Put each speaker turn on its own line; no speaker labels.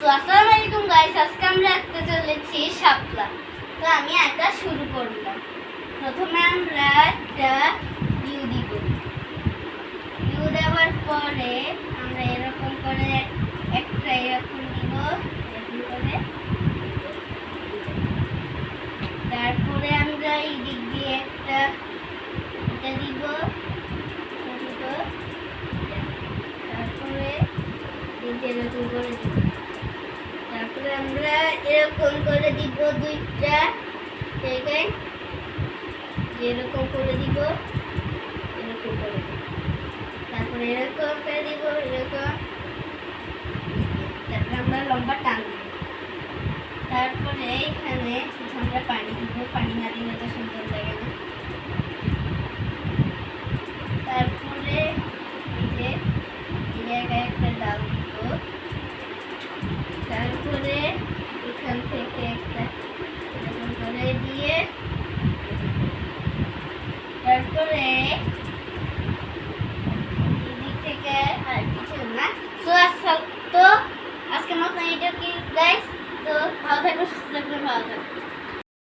তো আসসালামু আলাইকুম গাইস, আজকে আমরা আঁকতে চলেছি শাপলা। তো আমি আঁকা শুরু করলাম। প্রথমে আমরা একটা ইউ দিব। ইউ দেওয়ার পরে আমরা এরকম করে একটা এরকম দিব, এরকম করে। তারপরে আমরা এই দিক দিয়ে একটা এটা দিব, তারপরে এরকম করে দিব। তারপরে আমরা এরকম করে দিব দুইটা জায়গায়, এরকম করে দিব, এরকম করে দিব। তারপরে এরকম করে দিব, এরকম। তারপরে আমরা লম্বা টান দিব। তারপরে এখানে আমরা পানি দিব, পানি না দিলে তো সুন্দর লাগে না। তারপরে এই যে এই জায়গায় একটা ডাল দিব। তারপরে এখান থেকে একটা এরকম করে দিয়ে